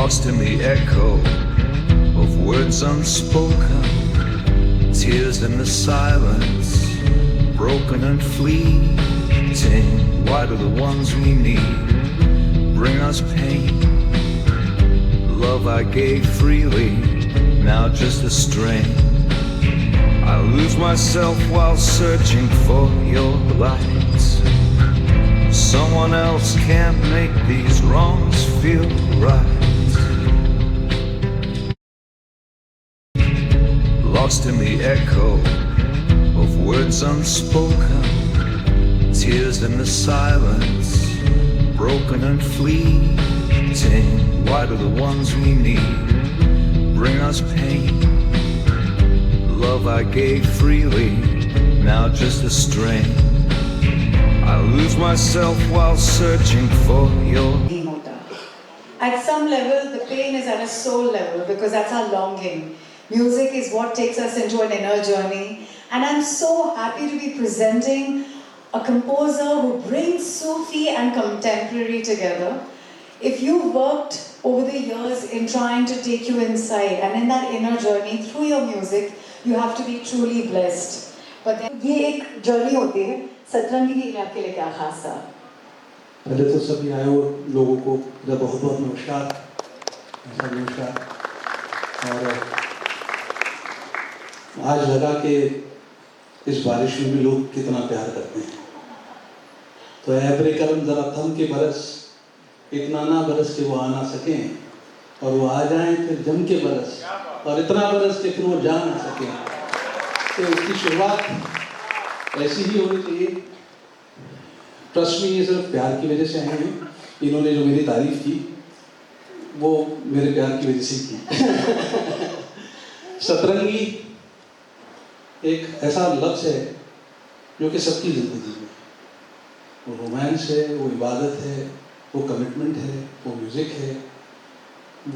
lost in the echo of words unspoken, tears in the silence, broken and fleeting. Why do the ones we need bring us pain? Love I gave freely, now just a strain. I lose myself while searching for your light. Someone else can't make these wrongs feel right. Lost in the echo of words unspoken, tears in the silence, broken and fleeting. Why do the ones we need bring us pain? Love I gave freely, now just a strain. I lose myself while searching for your. At some level, the pain is at a soul level because that's our longing. Music is what takes us into an inner journey, and I'm so happy to be presenting a composer who brings Sufi and contemporary together. If you've worked over the years in trying to take you inside and in that inner journey through your music, you have to be truly blessed. But then ये एक journey होती है, सतरंगी के लिए आपके लिए क्या खास था? पहले तो सभी आए हुए लोगों को बहुत बहुत नमस्कार, नमस्कार। और आज लगा कि इस बारिश में भी लोग कितना प्यार करते हैं। तो ऐबरे करम जरा थम के बरस, इतना ना बरस के वो आ ना सकें, और वो आ जाएं फिर जम के बरस, और इतना बरस के फिर वो जा ना सकें। तो इसकी शुरुआत ऐसी ही होनी चाहिए। ट्रस्ट में ये सिर्फ प्यार की वजह से आए हैं। इन्होंने जो मेरी तारीफ की वो मेरे प्यार की वजह से की। सतरंगी एक ऐसा लफ्ज़ है जो कि सबकी ज़िंदगी में, वो रोमांस है, वो इबादत है, वो कमिटमेंट है, वो म्यूज़िक है,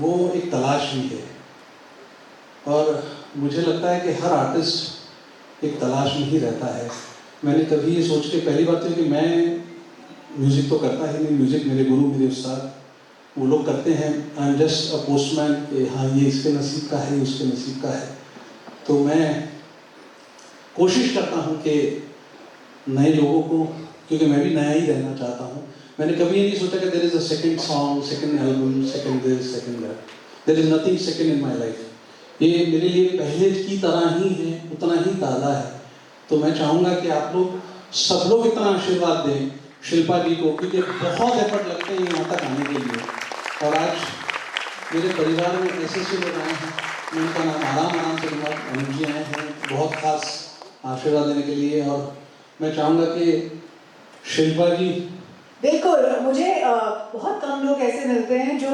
वो एक तलाश भी है। और मुझे लगता है कि हर आर्टिस्ट एक तलाश में ही रहता है। मैंने कभी ये सोच के, पहली बात है कि मैं म्यूज़िक तो करता ही नहीं, म्यूज़िक मेरे गुरु, मेरे उस्ताद वो लोग करते हैं। I am just a postman कि हाँ ये इसके नसीब का है, उसके नसीब का है। तो मैं कोशिश करता हूँ कि नए लोगों को, क्योंकि मैं भी नया ही रहना चाहता हूँ। मैंने कभी ये नहीं सोचा कि there is a second song, second album, second this, second that. There is nothing second in my life. ये मेरे लिए पहले की तरह ही है, उतना ही ताज़ा है। तो मैं चाहूँगा कि आप लोग सब लोग इतना आशीर्वाद दें शिल्पा जी को, क्योंकि बहुत एफर्ट लगते हैं यहाँ तक आने के लिए। और आज मेरे परिवार में ऐसे से लोग आए हैं, मैं उनका नाम आराम से लूँगा। अनुज जी आए हैं बहुत खास आशीर्वाद देने के लिए, और मैं चाहूँगा कि शिल्पा जी। बिल्कुल, मुझे बहुत कम लोग ऐसे मिलते हैं जो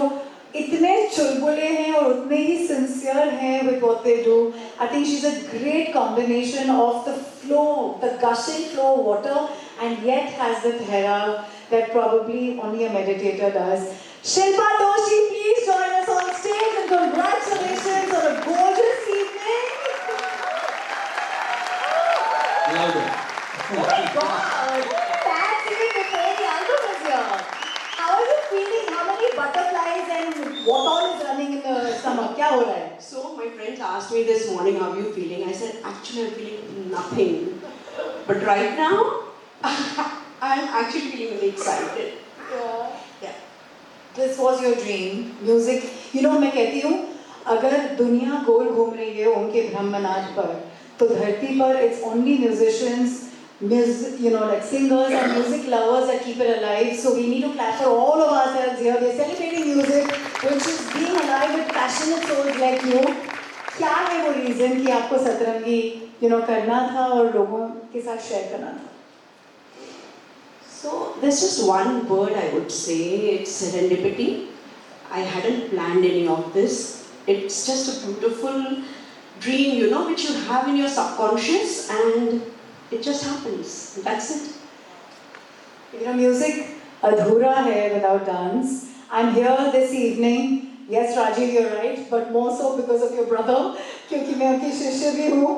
इतने चुलबुले हैं और उतने ही सिंसियर हैं with what they do. I think she's a great combination of the flow, the gushing flow of water, and yet has the dhara that probably only a meditator does. Shilpa Doshi, please join us on stage, and congratulations on a gorgeous evening. Louder. Oh my God! That's even before the album is here. How are you feeling? How many butterflies and what all is running in the stomach? क्या हो रहा है? So my friends asked me this morning, how are you feeling? I said, actually I'm feeling nothing. But right now, I'm actually feeling really excited. Yeah. This was your dream. Music. You know, मैं कहती हूँ, अगर दुनिया गोल घूम रही है उनके ब्रह्मनाथ पर, तो धरती पर it's only musicians, like singers and music lovers that keep it alive. So we need to clap for all of ourselves here. We're celebrating music, which is being alive with passionate souls like you. क्या है वो reason कि आपको सतरंगी करना था और लोगों के साथ share करना था? So there's just one word I would say, it's serendipity. I hadn't planned any of this. It's just a beautiful dream, which you have in your subconscious, and it just happens. That's it. Music adhura hai without dance. I'm here this evening. Yes, Rajiv, you're right, but more so because of your brother, क्योंकि मैं आपकी शिष्य भी हूँ.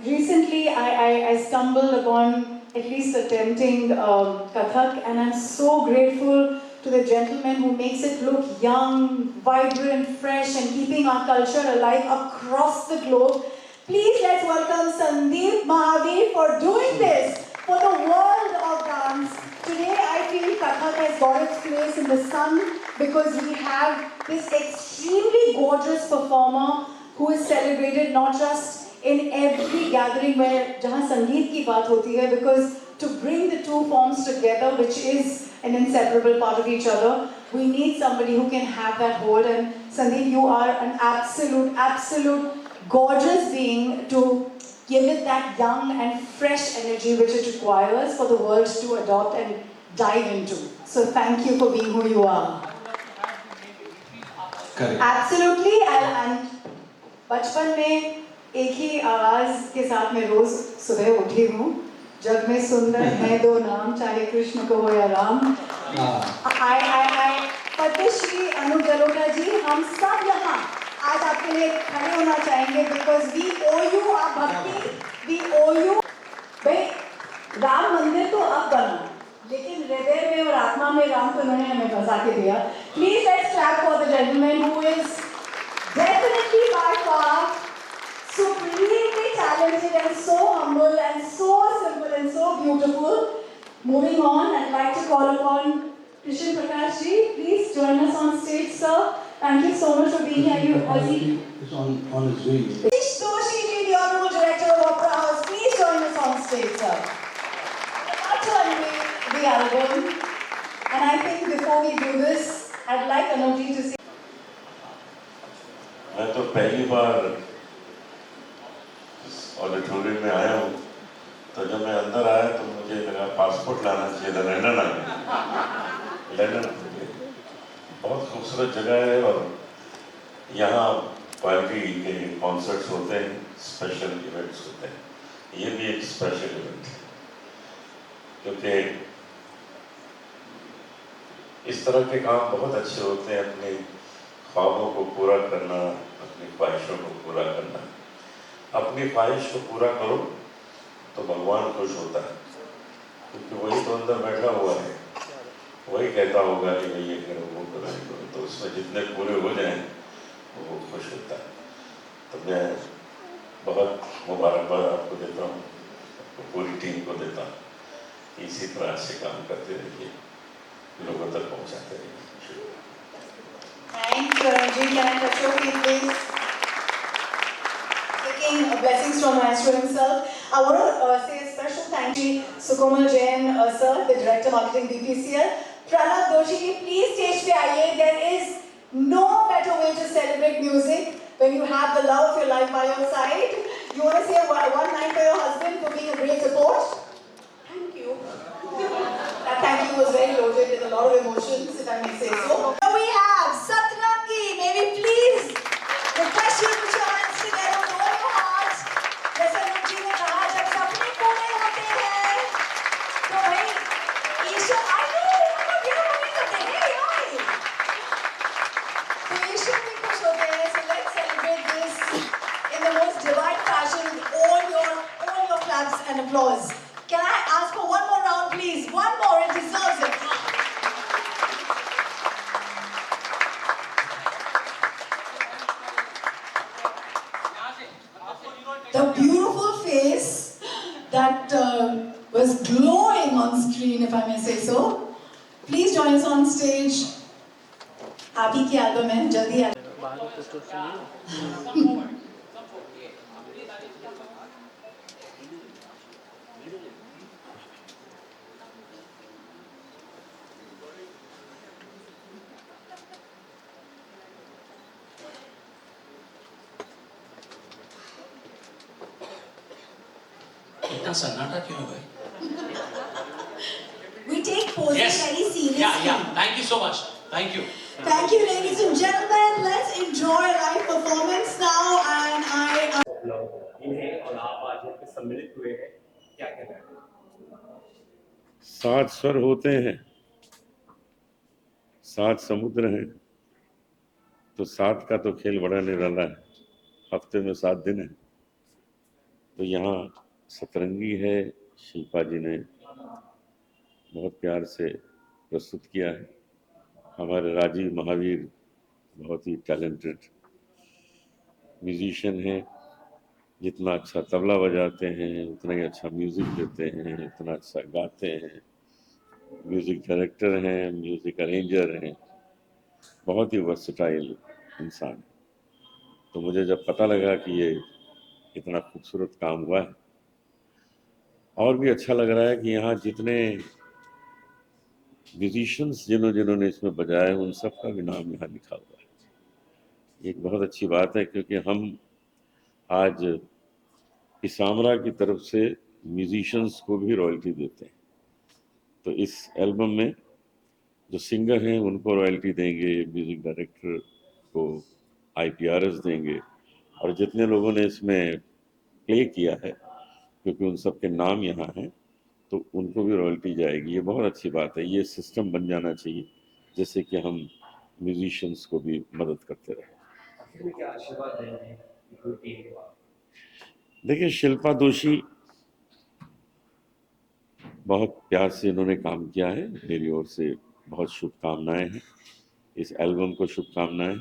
Recently, I stumbled upon at least attempting Kathak, and I'm so grateful to the gentleman who makes it look young, vibrant, fresh, and keeping our culture alive across the globe. Please let's welcome Sandeep Mahavir for doing this for the world of dance. Today I feel Kathak has got its place in the sun because we have this extremely gorgeous performer who is celebrated not just in every gathering where jahan sangeet ki baat hoti hai, because to bring the two forms together, which is an inseparable part of each other, we need somebody who can have that hold. And Sandeep, you are an absolute gorgeous being to give it that young and fresh energy which it requires for the world to adopt and dive into. So thank you for being who you are. Correct. Absolutely. And बचपन में एक ही आवाज के साथ मैं रोज सुबह उठी हूँ, जग में सुंदर है दो नाम, चाहे कृष्ण को हो या राम. I पद्मश्री अनूप जलोटा जी, हम सब यहाँ आज आपके लिए खड़े होना चाहेंगे because we owe you our भक्ति, we owe you. भाई राम मंदिर तो अब बना, लेकिन हृदय में और आत्मा में राम तो उन्होंने हमें बसा के दिया. Please let's clap for the gentleman who is definitely by far supremely talented and so humble and so simple and so beautiful. Moving on, I'd like to call upon Krishan Prakash ji. Please join us on stage, sir. Thank you so much for being here. You It's on his way. Satish Doshi ji, the Honorable Director of Opera House. Please join us on stage, sir. About to unveil the album. And I think before we do this, I'd like Anup ji to say. मैं तो पहली bar auditorium में आया हूँ, तो जब मैं अंदर आया तो मुझे लगा पासपोर्ट लाना चाहिए था. लंदन आ गया. लंदन बहुत खूबसूरत जगह है और यहाँ पार्टी के कॉन्सर्ट्स होते हैं, स्पेशल इवेंट्स होते हैं. ये भी एक स्पेशल इवेंट है क्योंकि इस तरह के काम बहुत अच्छे होते हैं. अपने ख्वाबों को पूरा करना, अपनी ख्वाहिशों को पूरा करना. अपनी ख्वाहिश को पूरा करो तो भगवान खुश होता है, क्योंकि वही तो अंदर बैठा हुआ है, वही कहता होगा कि भाई ये करो वो करो ये करो. तो उसमें जितने पूरे हो जाएं वो खुश होता है. तो मैं बहुत मुबारकबाद आपको देता हूँ, पूरी टीम को देता हूँ. इसी तरह से काम करते रहिए, लोगों तक पहुँचाते रहिए. Thank you, Ranjit. Can I touch your feet, please? Taking blessings from Maestro himself. I want to say a special thank you to Sukomal Jain, sir, the Director Marketing BPCL. Pranav Doshi ji, please stage pe aaiye. There is no better way to celebrate music when you have the love of your life by your side. You want to say one line for your husband for being a great support? Thank you. That thank you was very loaded with a lot of emotions, if I may say so. Now we have Satnamji. May we please request you to put your hands together with all your hearts. जैसे अनुजी ने कहा, जब सपने पूरे होते हैं, तो भाई ईश्वर आए मतलब ये लोग नहीं करते हैं यार. तो ईश्वर भी खुश होते हैं. So let's celebrate this in the most divine fashion with all your claps and applause. Can I ask for one more round, please? One more, it deserves it. The beautiful face that was glowing on screen, if I may say so. Please join us on stage. आप ही की album है, जल्दी आ. इतना सन्नाटा क्यों है भाई? We take posing Yes. very seriously. Yeah. Thank you so much. Thank you. Thank you, ladies and gentlemen. Let's enjoy a live performance now. And I. इन्हें और आप आज यहाँ पे सम्मिलित हुए हैं, क्या कहना है? 7 स्वर होते हैं, 7 समुद्र हैं, तो 7 का तो खेल बड़ा निराला है. हफ्ते में 7 दिन है, तो यहाँ सतरंगी है. शिल्पा जी ने बहुत प्यार से प्रस्तुत किया है. हमारे राजीव महावीर बहुत ही टैलेंटेड म्यूजिशियन हैं। जितना अच्छा तबला बजाते हैं उतना ही अच्छा म्यूज़िक देते हैं, उतना अच्छा गाते हैं। म्यूज़िक डायरेक्टर हैं, म्यूज़िक अरेंजर हैं, बहुत ही वर्सटाइल इंसान है। तो मुझे जब पता लगा कि ये इतना खूबसूरत काम हुआ है, और भी अच्छा लग रहा है कि यहाँ जितने म्यूजिशियंस जिन्होंने इसमें बजाया है उन सब का भी नाम यहाँ लिखा हुआ है। ये एक बहुत अच्छी बात है, क्योंकि हम आज इसामरा की तरफ से म्यूजिशियंस को भी रॉयल्टी देते हैं। तो इस एल्बम में जो सिंगर हैं उनको रॉयल्टी देंगे, म्यूजिक डायरेक्टर को IPRS देंगे, और जितने लोगों ने इसमें प्ले किया है, क्योंकि उन सब के नाम यहाँ हैं, तो उनको भी रॉयल्टी जाएगी। ये बहुत अच्छी बात है। ये सिस्टम बन जाना चाहिए जिससे कि हम म्यूजिशियंस को भी मदद करते रहें। आखिर में क्या आशीर्वाद देंगे पूरी टीम को? देखिए, शिल्पा दोषी बहुत प्यार से इन्होंने काम किया है। मेरी ओर से बहुत शुभकामनाएं हैं, इस एल्बम को शुभकामनाएं।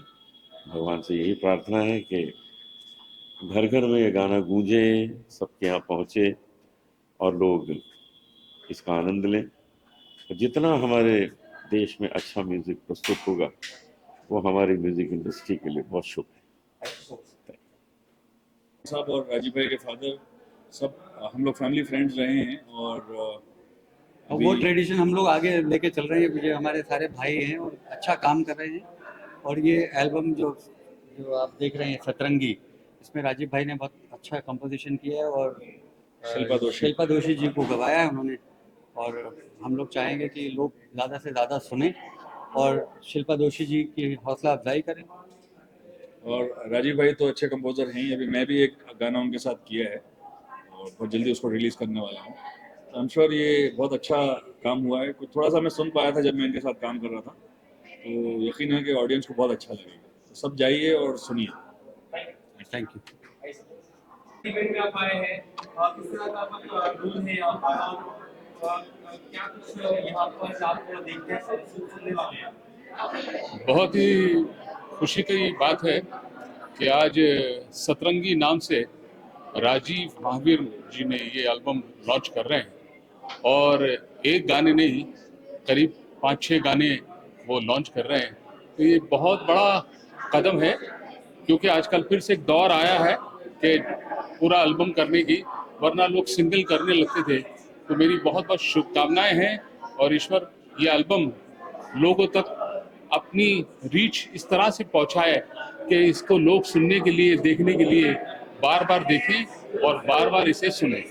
भगवान से यही प्रार्थना है कि घर घर में ये गाना गूंजे, सबके यहाँ पहुँचे और लोग इसका आनंद लें। जितना हमारे देश में अच्छा म्यूज़िक प्रस्तुत होगा वो हमारी म्यूज़िक इंडस्ट्री के लिए बहुत शुभ है। साहब और राजीव भाई के फादर सब हम लोग फैमिली फ्रेंड्स रहे हैं, और वो ट्रेडिशन हम लोग आगे लेके चल रहे हैं। मुझे हमारे सारे भाई हैं और अच्छा काम कर रहे हैं। और ये एल्बम जो आप देख रहे हैं सतरंगी, इसमें राजीव भाई ने बहुत अच्छा कंपोजिशन किया है और शिल्पा दोषी जी को गवाया है उन्होंने। और हम लोग चाहेंगे कि लोग ज़्यादा से ज़्यादा सुने और शिल्पा दोषी जी की हौसला अफजाई करें। और राजीव भाई तो अच्छे कंपोजर हैं ही। अभी मैं भी एक गाना उनके साथ किया है और बहुत जल्दी उसको रिलीज़ करने वाला हूँ। आई एम श्योर ये बहुत अच्छा काम हुआ है। कुछ थोड़ा सा मैं सुन पाया था जब मैं इनके साथ काम कर रहा था, तो यकीन है कि ऑडियंस को बहुत अच्छा लगेगा। तो सब जाइए और सुनिए। Thank you. इवेंट में आप आए हैं, किस तरह का आपका रोल है यहाँ पर, और क्या कुछ यहाँ पर आपको देखने सुनने वाले हैं? बहुत ही खुशी की बात है कि आज सतरंगी नाम से राजीव महावीर जी ने ये एल्बम लॉन्च कर रहे हैं, और एक गाने नहीं करीब 5-6 गाने वो लॉन्च कर रहे हैं। तो ये बहुत बड़ा कदम है, क्योंकि आजकल फिर से एक दौर आया है कि पूरा एल्बम करने की, वरना लोग सिंगल करने लगते थे। तो मेरी बहुत बहुत शुभकामनाएं हैं, और ईश्वर ये एल्बम लोगों तक अपनी रीच इस तरह से पहुंचाए कि इसको लोग सुनने के लिए, देखने के लिए बार बार देखें और बार बार इसे सुने।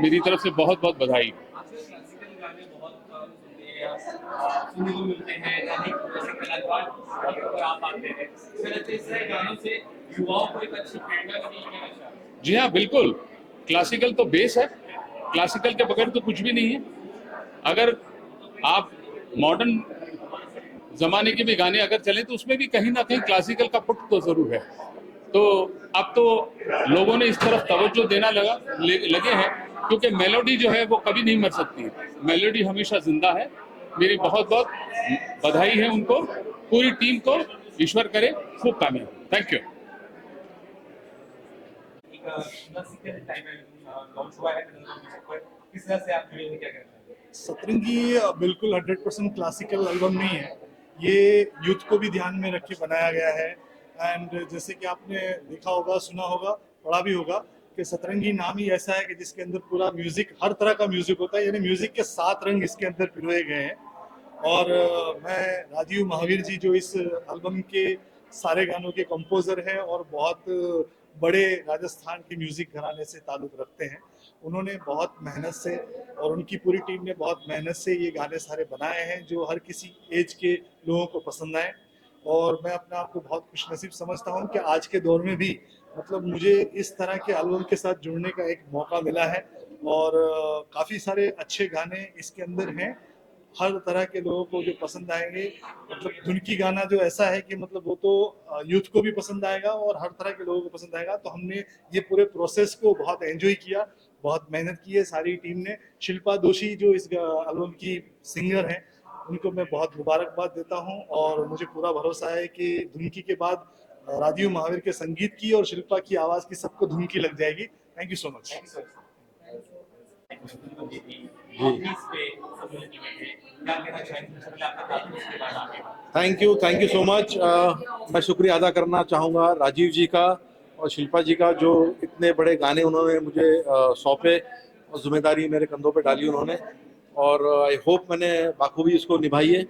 मेरी तरफ से बहुत बहुत बधाई। क्लासिकल गाने बहुत सुनने को मिलते हैं, अनेक ऐसे कलाकार पर आप आते हैं, फिर इस तरह गानों से युवाओं को एक अच्छी प्रेरणा मिलेगी। जी हाँ, बिल्कुल। क्लासिकल तो बेस है, क्लासिकल के बगैर तो कुछ भी नहीं है। अगर आप मॉडर्न जमाने के भी गाने अगर चले तो उसमें भी कहीं ना कहीं क्लासिकल का पुट तो जरूर है। तो अब तो लोगों ने इस तरफ तवज्जो देना लगे हैं, क्योंकि मेलोडी जो है वो कभी नहीं मर सकती। मेलोडी हमेशा जिंदा है। मेरी बहुत बहुत बधाई है उनको, पूरी टीम को। ईश्वर करे खूब कामयाब। Thank you. Classical time launch हुआ है, किस तरह से आप जुड़े हैं, क्या कहते हैं? सतरंगी बिल्कुल 100% क्लासिकल एल्बम नहीं है। ये यूथ को भी ध्यान में रख के बनाया गया है। एंड जैसे कि आपने देखा होगा, सुना होगा, पढ़ा भी होगा कि सतरंगी नाम ही ऐसा है कि जिसके अंदर पूरा म्यूजिक, हर तरह का म्यूजिक होता है, यानी म्यूजिक के 7 रंग इसके अंदर पिरोए गए हैं। और मैं राजीव महावीर जी जो इस एल्बम के सारे गानों के कंपोजर हैं और बहुत बड़े राजस्थान के म्यूजिक घराने से ताल्लुक रखते हैं, उन्होंने बहुत मेहनत से और उनकी पूरी टीम ने बहुत मेहनत से ये गाने सारे बनाए हैं जो हर किसी एज के लोगों को पसंद आए। और मैं अपने आप को बहुत खुशनसीब समझता हूँ कि आज के दौर में भी मतलब मुझे इस तरह के एल्बम के साथ जुड़ने का एक मौका मिला है। और काफ़ी सारे अच्छे गाने इसके अंदर हैं, हर तरह के लोगों को जो पसंद आएंगे। मतलब धुनकी गाना जो ऐसा है कि मतलब वो तो यूथ को भी पसंद आएगा और हर तरह के लोगों को पसंद आएगा। तो हमने ये पूरे प्रोसेस को बहुत एंजॉय किया, बहुत मेहनत की है सारी टीम ने। शिल्पा दोषी जो इस एल्बम की सिंगर हैं, उनको मैं बहुत मुबारकबाद देता हूं और मुझे पूरा भरोसा है कि धुनकी के बाद राजीव महावीर के संगीत की और शिल्पा की आवाज की सबको धुनकी लग जाएगी। Thank you so much. Thank you so much. मैं शुक्रिया अदा करना चाहूँगा राजीव जी का और शिल्पा जी का, जो इतने बड़े गाने उन्होंने मुझे सौंपे और जिम्मेदारी मेरे कंधों पे डाली उन्होंने, और आई होप मैंने बाखूबी इसको निभाई है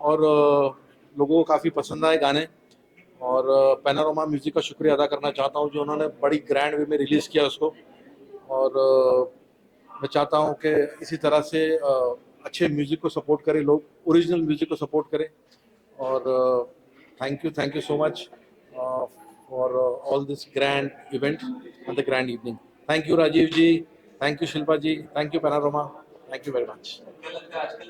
और लोगों को काफ़ी पसंद आए गाने। और पैनोरमा म्यूज़िक का शुक्रिया अदा करना चाहता हूँ जो उन्होंने बड़ी ग्रैंड वे में रिलीज़ किया उसको, और मैं चाहता हूँ कि इसी तरह से अच्छे म्यूज़िक को सपोर्ट करें लोग, ओरिजिनल म्यूज़िक को सपोर्ट करें। और thank you so much for all this grand event and the grand evening. Thank you Rajiv ji, thank you Shilpa ji, thank you Panorama, thank you very much. क्या लगता है आजकल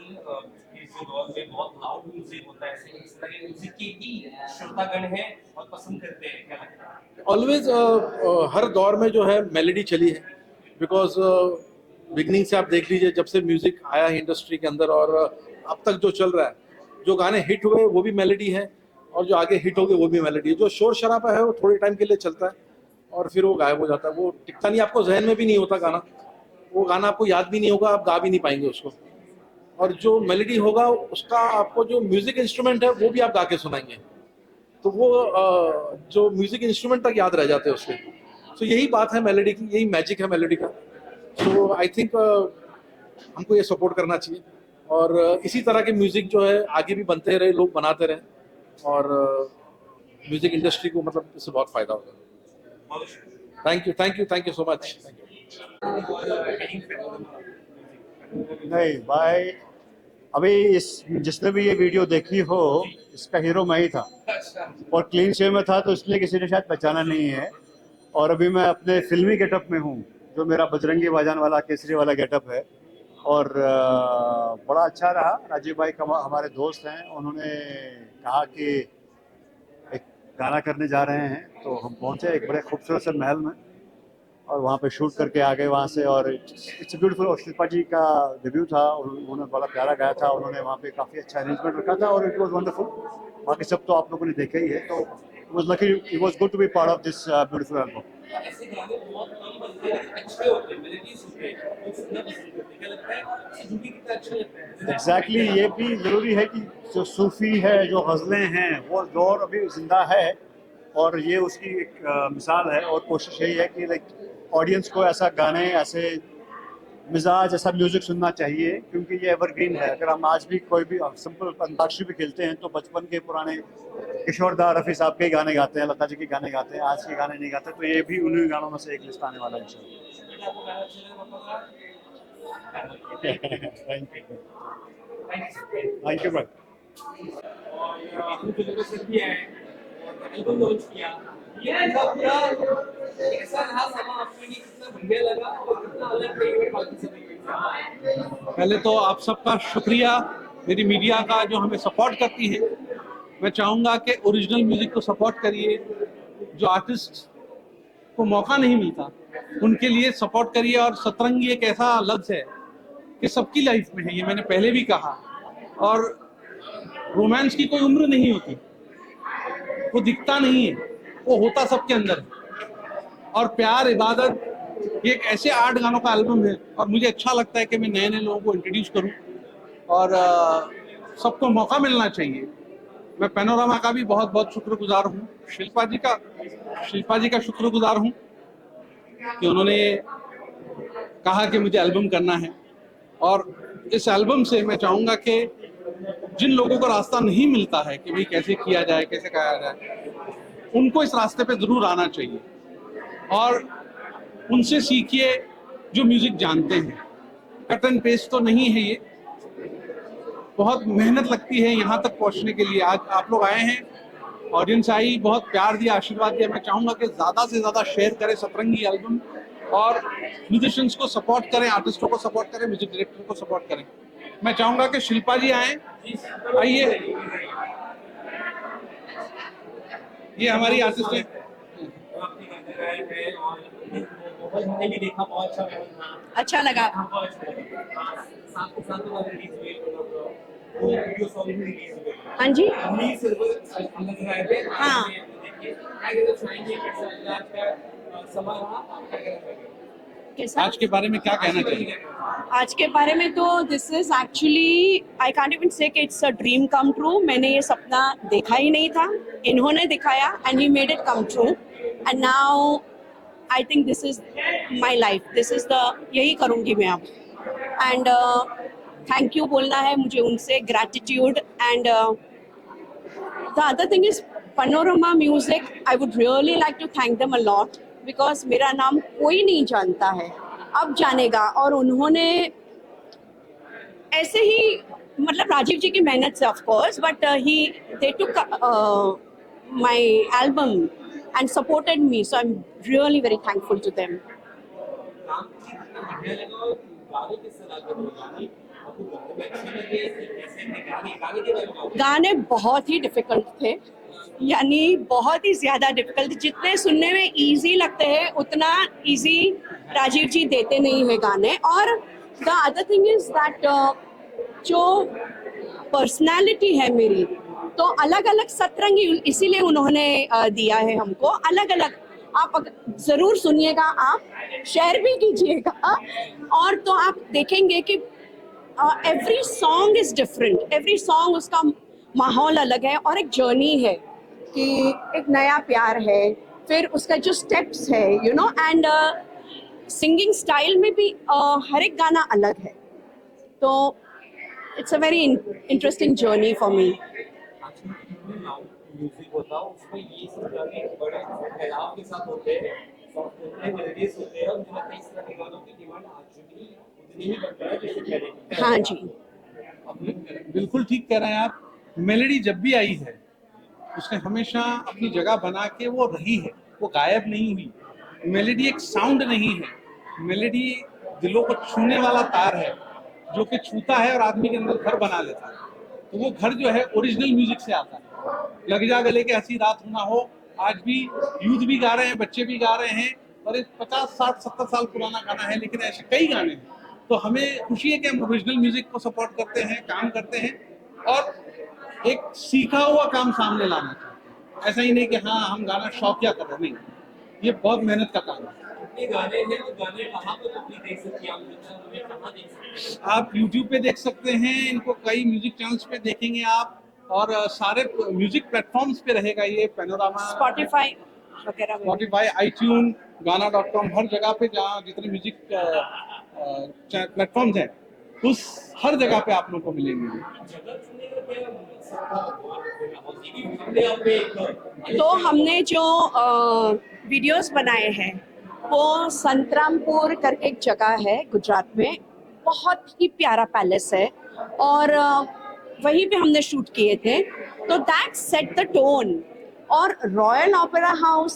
इस दौर में बहुत लाउड म्यूजिक होता है, इस तरह के म्यूजिक की ही श्रोतागण हैं और पसंद करते हैं, क्या लगता है? ऑलवेज हर दौर में जो है मेलोडी चली है, बिकॉज बिगनिंग से आप देख लीजिए, जब से म्यूजिक आया है इंडस्ट्री के अंदर और अब तक जो चल रहा है, जो गाने हिट हुए वो भी मेलोडी है और जो आगे हिट हो गए वो भी मेलोडी है। जो शोर शराबा है वो थोड़े टाइम के लिए चलता है और फिर वो गायब हो जाता है, वो टिकता नहीं, आपको जहन में भी नहीं होता गाना, वो गाना आपको याद भी नहीं होगा, आप गा भी नहीं पाएंगे उसको। और जो मेलोडी होगा उसका आपको जो म्यूजिक इंस्ट्रूमेंट है वो भी आप गा के सुनाएंगे, तो वो जो म्यूजिक इंस्ट्रूमेंट तक याद रह जाते हैं उसके। तो यही बात है मेलोडी की, यही मैजिक है मेलोडी का। सो आई थिंक हमको ये सपोर्ट करना चाहिए और इसी तरह के म्यूजिक जो है आगे भी बनते रहे, लोग बनाते रहे, और म्यूजिक इंडस्ट्री को मतलब इससे बहुत फायदा होगा। Thank you so much. नहीं भाई, अभी जिसने भी ये वीडियो देखी हो, इसका हीरो मैं ही था और क्लीन शेव में था, तो इसलिए किसी ने शायद पहचाना नहीं है। और अभी मैं अपने फिल्मी गेटअप में हूँ, जो मेरा बजरंगी भाईजान वाला केसरी वाला गेटअप है, और बड़ा अच्छा रहा। राजीव भाई हमारे दोस्त हैं, उन्होंने कहा कि एक गाना करने जा रहे हैं, तो हम पहुँचे एक बड़े खूबसूरत से महल में और वहाँ पे शूट करके आ गए वहाँ से। और इट्स ब्यूटीफुल। और शिल्पा जी का डेब्यू था, उन्होंने बड़ा प्यारा गाया था, उन्होंने वहाँ पे काफ़ी अच्छा अरेंजमेंट रखा था और इट वाज वंडरफुल। बाकी सब तो आप लोगों ने देखा ही है, तो it was lucky, it was good to be part of this beautiful album. ऐसे गाने बहुत कम बनते हैं, अच्छे होते हैं, मेलोडीज होते हैं, लोग सुनना पसंद करते हैं। क्या लगता है सूफी कितना अच्छा लगता है? एग्जैक्टली, ये भी ज़रूरी है कि जो सूफ़ी है, जो गज़लें हैं, वो दौर अभी ज़िंदा है और ये उसकी एक मिसाल है। और कोशिश यही है कि लाइक ऑडियंस को ऐसा गाने, ऐसे मिजाज, ऐसा म्यूज़िक सुनना चाहिए, क्योंकि ये एवरग्रीन है। अगर हम आज भी कोई भी सिंपल अंताक्षरी भी खेलते हैं तो बचपन के पुराने किशोरदा, रफ़ी साहब के गाने गाते हैं, लता जी के गाने गाते हैं, आज के गाने नहीं गाते। तो ये भी उन्हीं गानों में से एक लिस्ट आने वाला है थैंक यू भाई। एल्बम लॉन्च किया, ये पूरा एक साल रहा समा आपके लिए, कितना बढ़िया लगा और कितना अलग है बाकी सभी से? पहले तो आप सबका शुक्रिया, मेरी मीडिया का जो हमें सपोर्ट करती है। मैं चाहूँगा कि ओरिजिनल म्यूज़िक को सपोर्ट करिए, जो आर्टिस्ट को मौका नहीं मिलता उनके लिए सपोर्ट करिए। और सतरंगी एक ऐसा लफ्ज़ है कि सबकी लाइफ में है, ये मैंने पहले भी कहा। और रोमांस की कोई उम्र नहीं होती, वो दिखता नहीं है, वो होता सबके अंदर है। और प्यार, इबादत, ये एक ऐसे 8 गानों का एल्बम है और मुझे अच्छा लगता है कि मैं नए नए लोगों को इंट्रोड्यूस करूं और सबको मौका मिलना चाहिए। मैं पैनोरामा का भी बहुत बहुत शुक्रगुजार हूँ, शिल्पा जी का शुक्रगुजार हूँ कि उन्होंने कहा कि मुझे एल्बम करना है। और इस एल्बम से मैं चाहूँगा कि जिन लोगों को रास्ता नहीं मिलता है कि भाई कैसे किया जाए, कैसे गाया जाए, उनको इस रास्ते पे ज़रूर आना चाहिए और उनसे सीखिए जो म्यूज़िक जानते हैं। कट एंड पेस्ट तो नहीं है, ये बहुत मेहनत लगती है यहाँ तक पहुँचने के लिए। आज आप लोग आए हैं, ऑडियंस आई, बहुत प्यार दिया, आशीर्वाद दिया। मैं चाहूँगा कि ज़्यादा से ज़्यादा शेयर करें सतरंगी एल्बम और म्यूजिशियंस को सपोर्ट करें, आर्टिस्टों को सपोर्ट करें, म्यूजिक डायरेक्टर को सपोर्ट करें। मैं चाहूँगा कि शिल्पा जी आए, आइए, ये हमारी आर्टिस्ट है। अच्छा लगा। वो वीडियो सॉन्ग भी रिलीज हुए हाँ जी, अभी सिर्फ नजर आए थे हाँ। देखिए क्या कहना चाहेंगे कैसा आज का समा रहा आप क्या कहना चाहेंगे कैसा? आज के बारे में क्या कहना चाहिए? आज के बारे में तो this is actually I can't even से कि it's a dream come true. मैंने ये सपना देखा ही नहीं था, इन्होंने दिखाया and he made it come true and now I think this is my life, this is the यही करूँगी मैं अब. एंड थैंक यू बोलना है मुझे उनसे, gratitude. And the other thing is Panorama Music, I would really like to thank them a lot because मेरा नाम कोई नहीं जानता है, अब जानेगा. और उन्होंने ऐसे ही मतलब राजीव जी की मेहनत से of course, but they took my album and supported me, so I'm really very thankful to them. काम की बढ़िया लगा और गाने किस तरह के गाने आपको गाने में अच्छे लगे कैसे थे गाने के बारे में गाने बहुत ही डिफिकल्ट थे, यानी बहुत ही ज़्यादा डिफिकल्ट. जितने सुनने में इजी लगते हैं उतना इजी राजीव जी देते नहीं है गाने. और the other thing is that जो पर्सनालिटी है मेरी तो अलग अलग सतरंगी, इसीलिए उन्होंने दिया है हमको अलग अलग. आप ज़रूर सुनिएगा, आप शेयर भी कीजिएगा और तो आप देखेंगे कि every song is different, every song उसका माहौल अलग है और एक जर्नी है कि एक नया प्यार है, फिर उसका जो स्टेप्स है you know, and singing style में भी हर एक गाना अलग है. तो it's a very interesting journey for me. Music होता है उसमें ये सब गाने बड़े फैलाव के साथ होते हैं, सॉफ्ट होते हैं, मेलोडियस होते हैं और मुझे लगता है इस तरह के गानों की डिमांड आज भी उतनी ही बढ़ रहा है जैसे पहले की. हाँ जी, बिल्कुल ठीक कह रहे हैं आप. मेलोडी जब भी आई है उसने हमेशा अपनी जगह बना के वो रही है, वो गायब नहीं हुई. मेलोडी एक साउंड नहीं है, मेलोडी दिलों को छूने वाला तार है जो कि छूता है और आदमी के अंदर घर बना लेता है. तो वो घर जो है ओरिजिनल म्यूजिक से आता है. लग जा गले के हंसी रात होना हो, आज भी यूथ भी गा रहे हैं, बच्चे भी गा रहे हैं और एक 50, 60, 70 साल पुराना गाना है, लेकिन ऐसे कई गाने हैं. तो हमें खुशी है कि हम ओरिजिनल म्यूजिक को सपोर्ट करते हैं, काम करते हैं और एक सीखा हुआ काम सामने लाना चाहते हैं. ऐसा ही नहीं कि हाँ हम गाना शौकिया कर रहे, नहीं, ये बहुत मेहनत का काम है. कितने गाने हैं वो गाने कहाँ पर पब्लिक देख सकती है, आप कहाँ देख सकते हैं? आप YouTube पे देख सकते हैं इनको, कई म्यूजिक चैनल्स पे देखेंगे आप और सारे म्यूजिक प्लेटफॉर्म्स पे रहेगा ये. पैनोरामा, स्पॉटिफाई वगैरह में. स्पॉटिफाई, iTunes, गाना.com, हर जगह पे जहाँ जितने म्यूजिक प्लेटफॉर्म्स हैं उस हर जगह पे आप लोगों को मिलेंगे. जगह चुनने का क्या हमने अपने एक तो हमने जो वीडियोस बनाए हैं वो संतरामपुर करके एक जगह है गुजरात में, बहुत ही प्यारा पैलेस है और वहीं पे हमने शूट किए थे. तो दैट सेट द टोन. और royal opera house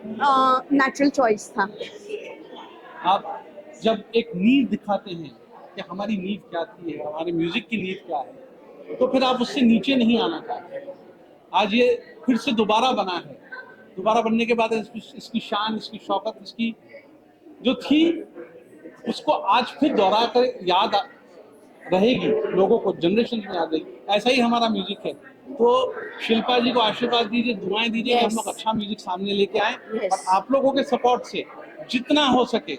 natural choice था. आप जब एक नींव दिखाते हैं कि हमारी नींव क्या थी, हमारे म्यूजिक की नींव क्या है, तो फिर आप उससे नीचे नहीं आना चाहते. आज ये फिर से दोबारा बना है, दोबारा बनने के बाद इसकी शान, इसकी शौकत, इसकी जो थी उसको आज फिर दोहरा कर याद रहेगी, लोगों को जनरेशन में याद रहेगी. ऐसा ही हमारा म्यूजिक है. तो शिल्पा जी को आशीर्वाद दीजिए, दुआएं दीजिए कि हम लोग अच्छा म्यूजिक सामने लेके आए और आप लोगों के सपोर्ट से जितना हो सके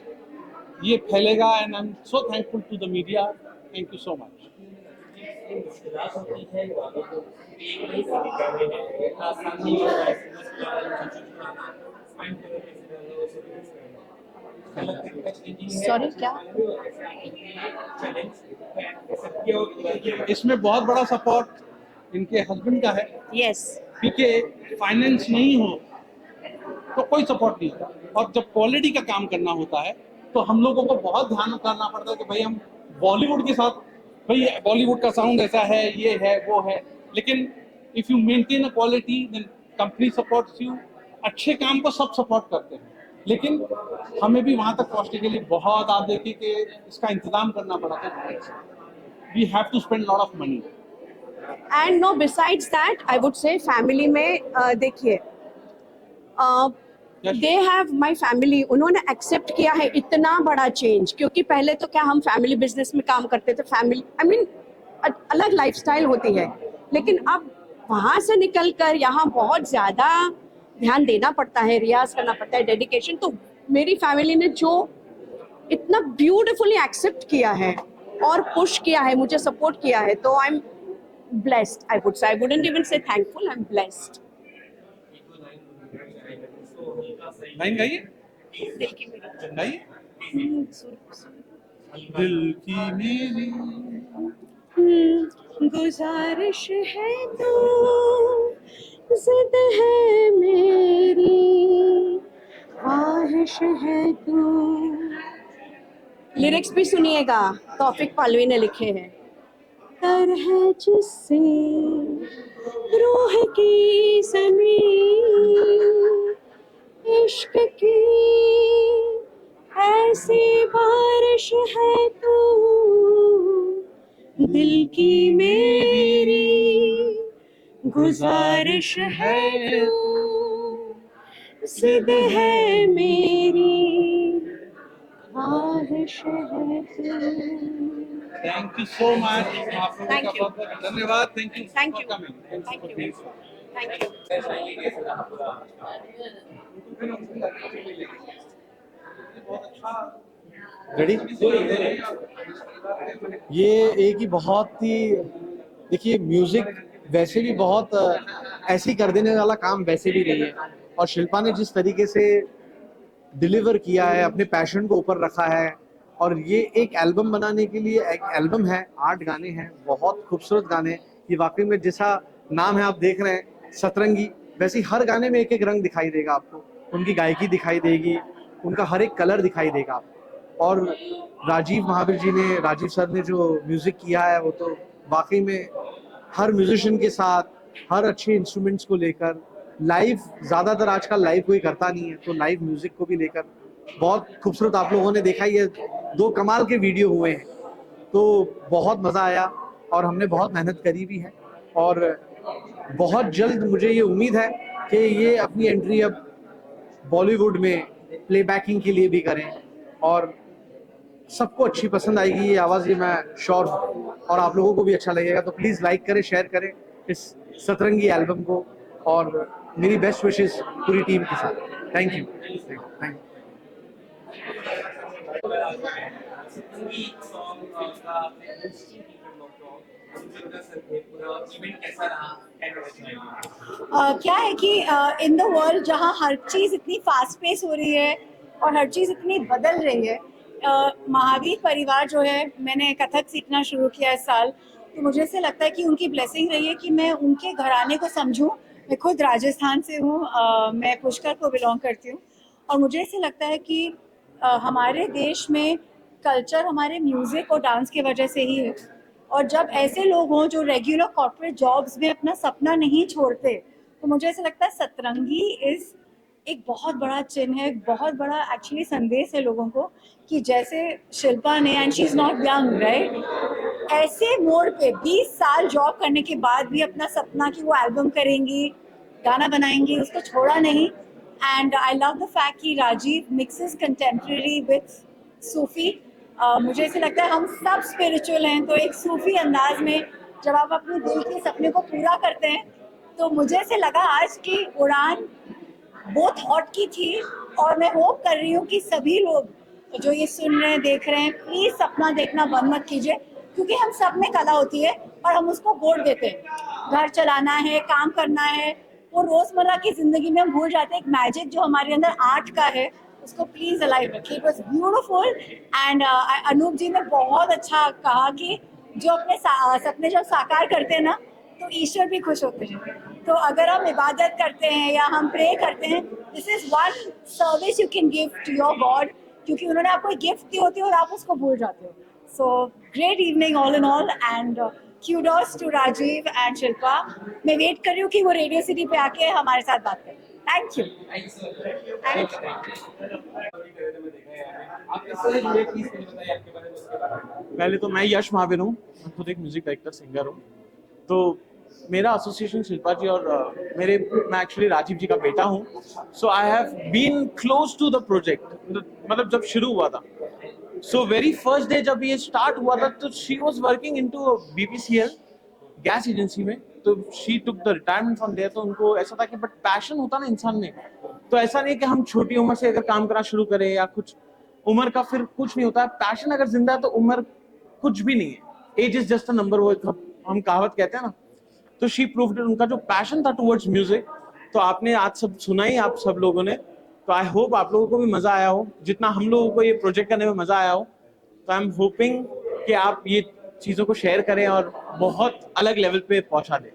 ये फैलेगा. And I am so thankful to the media. Thank you so much. मुश्किलात होती है गानों को एक नहीं सभी गाने हैं, इतना आसान नहीं होता है सॉरी क्या? इसमें बहुत बड़ा सपोर्ट इनके हस्बैंड का है. यस. क्योंकि फाइनेंस नहीं हो तो कोई सपोर्ट नहीं होता. और जब क्वालिटी का काम करना होता है तो हम लोगों को बहुत ध्यान करना पड़ता है कि भाई हम बॉलीवुड के साथ, भाई बॉलीवुड का साउंड ऐसा है, ये है, वो है, लेकिन if you maintain a quality then company supports you. अच्छे काम को सब सपोर्ट करते हैं, लेकिन हमें भी वहां तक पहुंचने के लिए बहुत, आप देखिए कि इसका इंतजाम करना पड़ा था. We have to spend lot of money. And no besides that I would say family में देखिए दे हैव माई फैमिली, उन्होंने एक्सेप्ट किया है इतना बड़ा चेंज. क्योंकि पहले तो क्या हम फैमिली बिजनेस में काम करते थे, फैमिली आई मीन अलग लाइफस्टाइल होती है, लेकिन अब वहाँ से निकल कर यहाँ बहुत ज़्यादा ध्यान देना पड़ता है, रियाज करना पड़ता है, डेडिकेशन। तो मेरी फैमिली ने जो इतना ब्यूटीफुली एक्सेप्ट किया है और पुश किया है, मुझे सपोर्ट किया है, तो I am blessed. I would say, I wouldn't even say thankful, I am blessed. Line गाइए, दिल की मेरी गाइए। दिल की मेरी गुजारिश है तो जिद है मेरी, ख्वाहिश है तू। लिरिक्स भी सुनिएगा, तौफिक पालवी ने लिखे हैं। कर है जिससे रूह की ज़मीं, इश्क की ऐसी बारिश है तू, दिल की मेरी गुजारिश है तू, जिद है मेरी, ख्वाहिश है तू। Thank you so much. आप लोगों Thank का you. बहुत बहुत धन्यवाद। Thank you Thank you. For coming. Thank you. Thank you. शैली कैसे रहा पूरा? रेडी? ये एक ही बहुत ही, देखिए म्यूजिक वैसे भी बहुत ऐसे ही कर देने वाला काम वैसे भी नहीं है, और शिल्पा ने जिस तरीके से डिलीवर किया है, अपने पैशन को ऊपर रखा है, और ये एक एल्बम बनाने के लिए एक एल्बम है, 8 गाने हैं, बहुत खूबसूरत गाने। ये वाकई में जैसा नाम है आप देख रहे हैं सतरंगी, वैसे ही हर गाने में एक एक रंग दिखाई देगा आपको, उनकी गायकी दिखाई देगी, उनका हर एक कलर दिखाई देगा आपको। और राजीव महावीर जी ने, राजीव सर ने जो म्यूजिक किया है वो तो वाकई में हर म्यूजिशियन के साथ, हर अच्छे इंस्ट्रूमेंट्स को लेकर, लाइव ज़्यादातर आजकल लाइव कोई करता नहीं है, तो लाइव म्यूजिक को भी लेकर बहुत खूबसूरत, आप लोगों ने देखा ही है, 2 कमाल के वीडियो हुए हैं, तो बहुत मज़ा आया और हमने बहुत मेहनत करी भी है। और बहुत जल्द मुझे ये उम्मीद है कि ये अपनी एंट्री अब बॉलीवुड में प्लेबैकिंग के लिए भी करें, और सबको अच्छी पसंद आएगी ये आवाज़, ये मैं श्योर हूँ, और आप लोगों को भी अच्छा लगेगा। तो प्लीज़ लाइक करें, शेयर करें इस सतरंगी एल्बम को, और मेरी बेस्ट विशेस पूरी टीम के साथ। Thank you. Thank you. संगीत सॉन्ग का आपने पूरा इवेंट कैसा रहा? क्या है कि इन द वर्ल्ड जहाँ हर चीज़ इतनी फास्ट पेस हो रही है और हर चीज़ इतनी बदल रही है, महावीर परिवार जो है, मैंने कथक सीखना शुरू किया इस साल, तो मुझे ऐसे लगता है कि उनकी ब्लेसिंग रही है कि मैं उनके घराने को समझूं। मैं खुद राजस्थान से हूँ, मैं पुष्कर को बिलोंग करती हूँ, और मुझे ऐसे लगता है कि हमारे देश में कल्चर हमारे म्यूज़िक और डांस की वजह से ही है, और जब ऐसे लोग हों जो रेगुलर कॉर्पोरेट जॉब्स में अपना सपना नहीं छोड़ते, तो मुझे ऐसा लगता है सतरंगी इज़ एक बहुत बड़ा चिन्ह है, एक बहुत बड़ा एक्चुअली संदेश है लोगों को कि जैसे शिल्पा ने, and she is not young right, ऐसे मोड़ पे 20 साल जॉब करने के बाद भी अपना सपना कि वो एल्बम करेंगी, गाना बनाएंगी, उसको छोड़ा नहीं। And I love the fact कि राजीव मिक्सेस कंटेम्प्रेरी विथ सूफी। मुझे ऐसे लगता है हम सब स्पिरिचुअल हैं, तो एक सूफी अंदाज में जब आप अपने दिल के सपने को पूरा करते हैं, तो मुझे ऐसे लगा आज की उड़ान बहुत हॉट की थी, और मैं होप कर रही हूँ कि सभी लोग जो ये सुन रहे हैं, देख रहे हैं, प्लीज़ सपना देखना बंद मत कीजिए, क्योंकि हम सब में कला होती है और हम उसको वोट देते हैं। घर चलाना है, काम करना है, वो रोज़मर्रा की ज़िंदगी में हम भूल जाते हैं। एक मैजिक जो हमारे अंदर आर्ट का है, उसको प्लीज़ अलाइव रखिए। It was beautiful. And Anup ji ने बहुत अच्छा कहा कि जो अपने सपने जब साकार करते हैं ना, तो ईश्वर भी खुश होते हैं। तो अगर हम इबादत करते हैं या हम प्रे करते हैं, this is one service you can give to your god, क्योंकि उन्होंने आपको एक गिफ्ट दी होती है और आप उसको भूल जाते हो। So great evening all in all, and kudos to Rajiv and Shilpa. मैं वेट कर रही हूँ कि वो रेडियो सिटी पे आके हमारे साथ बात करें। Thank you. पहले तो मैं यश महावीर हूँ, मैं खुद एक म्यूजिक डायरेक्टर सिंगर हूँ। तो मेरा एसोसिएशन शिल्पा जी और मैं एक्चुअली राजीव जी का बेटा हूँ। So I have been close to the project, मतलब जब शुरू हुआ था, सो वेरी फर्स्ट डे जब ये स्टार्ट हुआ था तो she was working into BPCL gas agency में, तो she took the retirement from there. तो उनको ऐसा था कि बट पैशन होता ना इंसान में, तो ऐसा नहीं कि हम छोटी उम्र से अगर काम करना शुरू करें या कुछ उम्र का फिर कुछ नहीं होता। पैशन अगर जिंदा है तो उम्र कुछ भी नहीं है, age is just a number, वो हम कहावत कहते हैं ना। तो शी प्रूव्ड इट, उनका जो पैशन था टुवर्ड्स म्यूजिक, तो आपने आज सब सुना ही आप सब लोगों ने। तो आई होप आप लोगों को भी मजा आया हो जितना हम लोगों को ये प्रोजेक्ट करने में मजा आया हो। तो आई एम होपिंग कि आप ये चीजों को शेयर करें और बहुत अलग लेवल पे पहुंचा दें।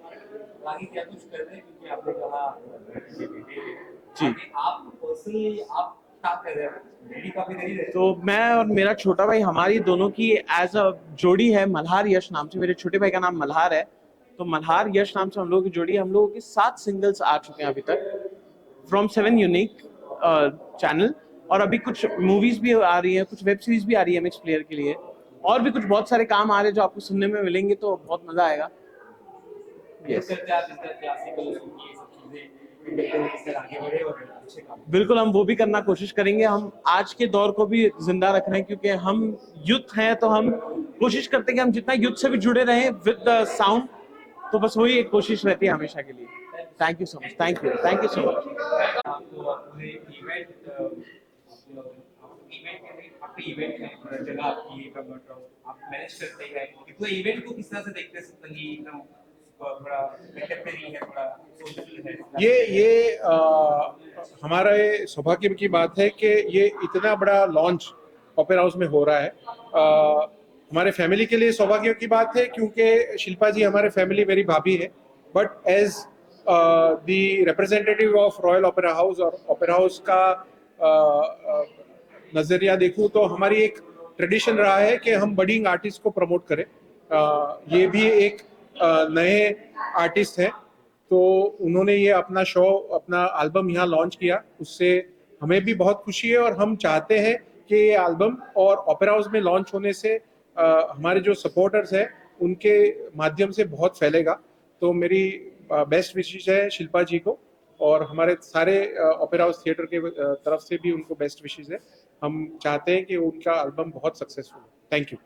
आगे क्या कुछ कर रहे हैं, क्योंकि आपने कहा जी, आप पर्सनली आप क्या कर रहे हैं, रेडी काफी देरी है। तो मैं और मेरा छोटा भाई, हमारी दोनों की एज अ जोड़ी है मल्हार यश नाम से। मेरे छोटे भाई का नाम मल्हार है, तो मल्हार यश नाम से हम लोगों की जोड़ी है। हम लोगों की 7 सिंगल्स आ चुके हैं अभी तक फ्रॉम 7 यूनिक चैनल, और अभी कुछ मूवीज भी आ रही है, कुछ वेब सीरीज भी आ रही है MX प्लेयर के लिए, और भी कुछ बहुत सारे काम आ रहे हैं जो आपको सुनने में मिलेंगे, तो बहुत मजा आएगा। yes. क्लासिकल ये सब चीजें आगे बढ़े और अच्छे काम। बिल्कुल, हम वो भी करना कोशिश करेंगे। हम आज के दौर को भी जिंदा रख रहे हैं, क्योंकि हम यूथ हैं, तो हम कोशिश करते हैं कि हम जितना यूथ से भी जुड़े रहें विद द साउंड। तो बस वही एक कोशिश रहती है हमेशा के लिए। Thank you so much, thank you so much. आपको पूरे इवेंट आपके इवेंट है, पूरा जगह आपकी आप मैनेज करते हैं, पूरे इवेंट को किस तरह से देखते हैं सतरंगी एकदम बड़ा कंटेम्परेरी है, बड़ा सोशल है। ये हमारा ये सौभाग्य की बात है कि ये इतना बड़ा लॉन्च ओपेरा हाउस में हो रहा है। हमारे फैमिली के लिए सौभाग्य की बात है, क्योंकि शिल्पा जी हमारे फैमिली मेरी भाभी है, but as the representative of royal opera house और ओपेरा हाउस का नज़रिया देखूं तो हमारी एक ट्रेडिशन रहा है कि हम बडिंग आर्टिस्ट को प्रमोट करें। ये भी एक नए आर्टिस्ट हैं, तो उन्होंने ये अपना शो, अपना एल्बम यहाँ लॉन्च किया, उससे हमें भी बहुत खुशी है। और हम चाहते हैं कि ये एल्बम और ओपेरा हाउस में लॉन्च होने से हमारे जो सपोर्टर्स हैं उनके माध्यम से बहुत फैलेगा। तो मेरी बेस्ट विशेष है शिल्पा जी को, और हमारे सारे ओपेरा हाउस थिएटर के तरफ से भी उनको बेस्ट विशेष है। हम चाहते हैं कि उनका एल्बम बहुत सक्सेसफुल हो। Thank you.